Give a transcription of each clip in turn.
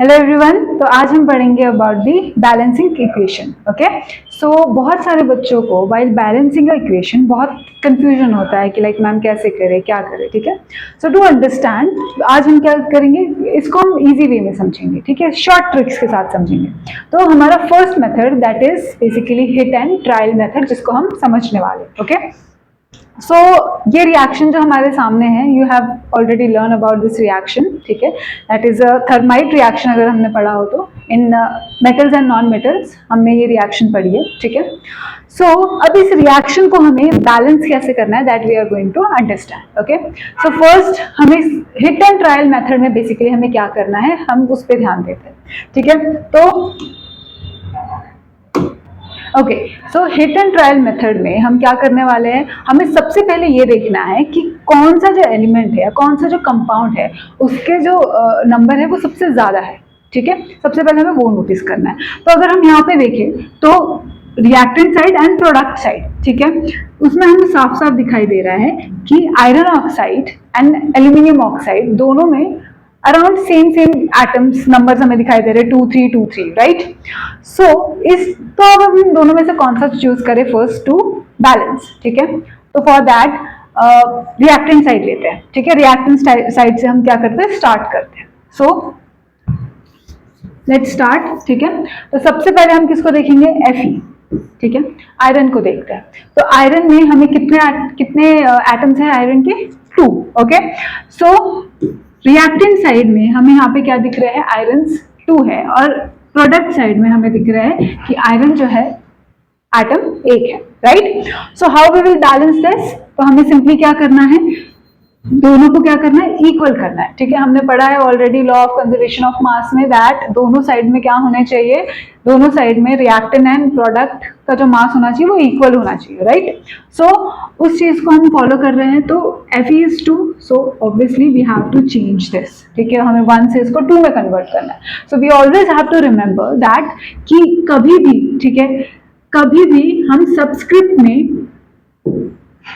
Hello everyone. तो आज हम पढ़ेंगे about the balancing equation. Okay, so बहुत सारे बच्चों को वाइल बैलेंसिंग इक्वेशन बहुत कंफ्यूजन होता है कि लाइक मैम कैसे करें, क्या करें। ठीक है, सो टू अंडरस्टैंड आज हम क्या करेंगे, इसको हम इजी वे में समझेंगे। ठीक है, शॉर्ट ट्रिक्स के साथ समझेंगे। तो हमारा first method that is basically hit and trial method, जिसको हम समझने वाले। ओके, सो ये रिएक्शन जो हमारे सामने है, you have already learn about this reaction. ठीक है, that is a thermite reaction. अगर हमने पढ़ा हो तो इन मेटल्स एंड नॉन मेटल्स हमने ये रिएक्शन पढ़ी है। ठीक है, सो अब इस रिएक्शन को हमें बैलेंस कैसे करना है, that we are going to understand. Okay, so first हमें हिट एंड ट्रायल मेथड में बेसिकली हमें क्या करना है, हम उस पर ध्यान देते हैं। ठीक है, तो okay, so hit and trial method में हम क्या करने वाले हैं, हमें सबसे पहले ये देखना है कि कौन सा जो एलिमेंट है, कौन सा जो कंपाउंड है, उसके जो नंबर है वो सबसे ज्यादा है। ठीक है, सबसे पहले हमें वो नोटिस करना है। तो अगर हम यहाँ पे देखें तो reactant side and product side, ठीक है, उसमें हमें साफ साफ दिखाई दे रहा है कि iron oxide and aluminium oxide दोनों में अराउंड सेम एटम्स नंबर्स हमें दिखाई दे रहे हैं, 2 3 राइट। सो इस तो अब हम इन दोनों में से कौन सा चूज करें फर्स्ट टू बैलेंस। ठीक है, तो फॉर दैट रिएक्टेंट साइड लेते हैं। ठीक है, रिएक्टेंट साइड से हम क्या करते हैं, स्टार्ट करते हैं। So let's start. ठीक है, तो सबसे पहले हम किसको देखेंगे, Fe। ठीक है, आयरन को देखते हैं। तो आयरन में हमें कितने एटम्स हैं आयरन के, 2। ओके, सो रिएक्टेंट साइड में हमें यहाँ पे क्या दिख रहा है, आयरन 2 है, और प्रोडक्ट साइड में हमें दिख रहा है कि आयरन जो है एटम 1 है। Right, so how we will balance this, तो हमें सिंपली क्या करना है, दोनों को क्या करना है, इक्वल करना है। ठीक है, हमने पढ़ा है already law of conservation of mass में दैट दोनों साइड में क्या होने चाहिए, दोनों साइड में रिएक्टेंट एंड प्रोडक्ट का जो मास होना चाहिए वो इक्वल होना चाहिए। राइट, सो उस चीज को हम फॉलो कर रहे हैं। तो Fe is 2, so obviously we have to change this। ठीक है, हमें 1 से इसको 2 में कन्वर्ट करना है। So we always have to remember that कि कभी भी, ठीक है, कभी भी हम सबस्क्रिप्ट में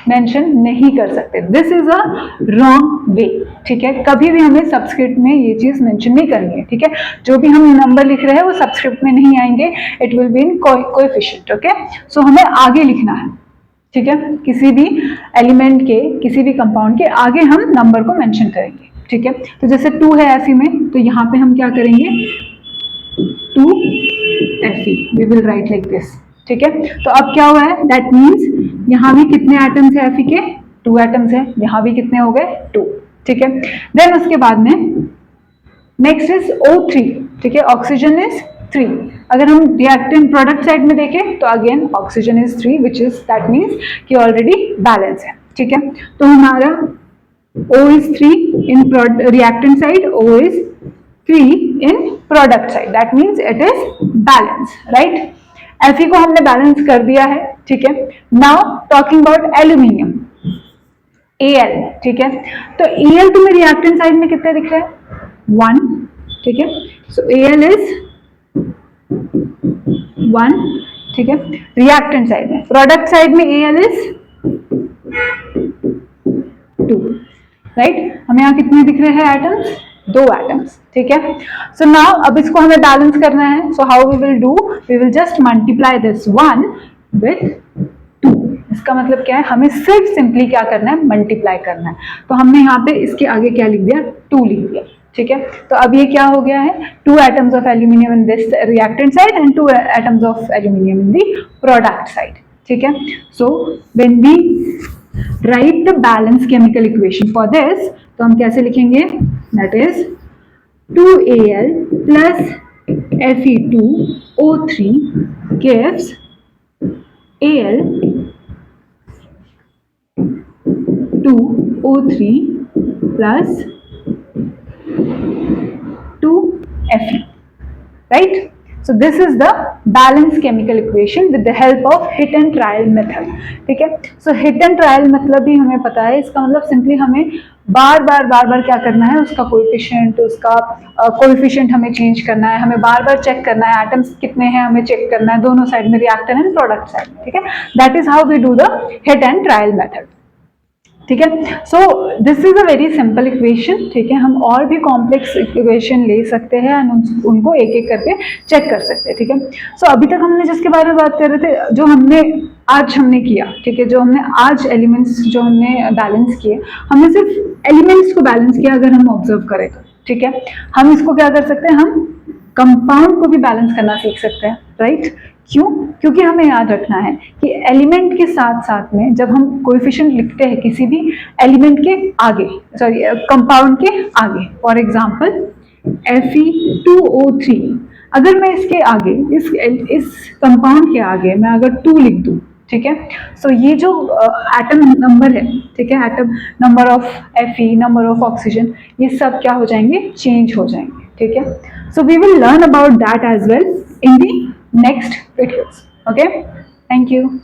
मेंशन नहीं कर सकते। This is a wrong way. ठीक है, कभी भी हमें सबस्क्रिप्ट में ये चीज मेंशन नहीं करनी है। ठीक है, जो भी हम नंबर लिख रहे हैं वो सबस्क्रिप्ट में नहीं आएंगे, it will be in coefficient. Okay, so हमें आगे लिखना है। ठीक है, किसी भी एलिमेंट के, किसी भी कंपाउंड के आगे हम नंबर को मेंशन करेंगे। ठीक है, तो जैसे 2 है Fe में, तो यहाँ पे हम क्या करेंगे, 2 Fe, we will write like this. ठीक है, तो अब क्या हुआ है, दैट मीन्स यहाँ भी कितने एटम्स है Fe के, 2 एटम्स है, यहाँ भी कितने हो गए, 2। ठीक है, देन उसके बाद में नेक्स्ट इज O3। ठीक है, ऑक्सीजन इज 3। अगर हम रिएक्टेंट प्रोडक्ट साइड में देखें तो again oxygen is 3, which is that means कि ऑलरेडी बैलेंस है। ठीक है, तो हमारा O is 3 in reactant side, O is 3 in product side, that means it is balance, right? Fe को हमने बैलेंस कर दिया है। ठीक है, now talking about aluminium, Al। ठीक है, तो Al तुम्हें रिएक्टेंट साइड में कितने दिख रहे हैं, 1। ठीक है, सो Al इज 1। ठीक है, रिएक्टेंट साइड में, प्रोडक्ट साइड में Al इज 2। राइट, हमें यहाँ कितने दिख रहे हैं एटम्स, 2 एटम्स। ठीक है, सो नाउ अब इसको हमें बैलेंस करना है। So how we will do, we will just multiply this 1 with 2। इसका मतलब क्या है, हमें सिर्फ सिंपली क्या करना है, मल्टीप्लाई करना है। तो हमने यहाँ पे इसके आगे क्या लिख दिया, 2 लिख दिया। ठीक है, तो अब ये क्या हो गया है, 2 atoms of aluminium in this reactant side and 2 atoms of aluminium in the product side. ठीक है, so when we write the balance chemical equation for this, तो हम कैसे लिखेंगे, that is 2Al plus Fe2O3 gives Al 2O3 plus 2Fe, right? So this is the balanced chemical equation with the help of hit and trial method। ठीक है, so hit and trial मतलब भी हमें पता है, इसका मतलब सिंपली हमें बार बार क्या करना है, उसका कोएफिशिएंट हमें चेंज करना है, हमें बार बार चेक करना है, एटम्स कितने हैं हमें चेक करना है, दोनों साइड में, रिएक्टेंट एंड प्रोडक्ट साइड में। ठीक है, that is how we do the hit and trial method. ठीक है। So this is a very simple equation, ठीक है। हम और भी कॉम्प्लेक्स इक्वेशन ले सकते हैं एंड उनको एक एक करके चेक कर सकते हैं, ठीक है। सो अभी तक हमने जिसके बारे में बात कर रहे थे, जो हमने किया, ठीक है, जो हमने आज एलिमेंट्स जो हमने बैलेंस किए, हमने सिर्फ एलिमेंट्स को बैलेंस किया अगर हम ऑब्जर्व करें तो, ठीक है। हम इसको क्या कर सकते हैं, हम कंपाउंड को भी बैलेंस करना सीख सकते हैं, राइट। क्यों? क्योंकि हमें याद रखना है कि एलिमेंट के साथ साथ में जब हम कोएफिशिएंट लिखते हैं किसी भी एलिमेंट के आगे, सॉरी कंपाउंड के आगे, फॉर एग्जांपल Fe2O3, अगर मैं इसके आगे इस कंपाउंड के आगे मैं अगर 2 लिख दूं, ठीक है, सो ये जो एटम नंबर है, ठीक है, atom number of Fe, number of oxygen, ये सब क्या हो जाएंगे, चेंज हो जाएंगे, ठीक है। So we will learn about that as well in the next videos. Okay, thank you.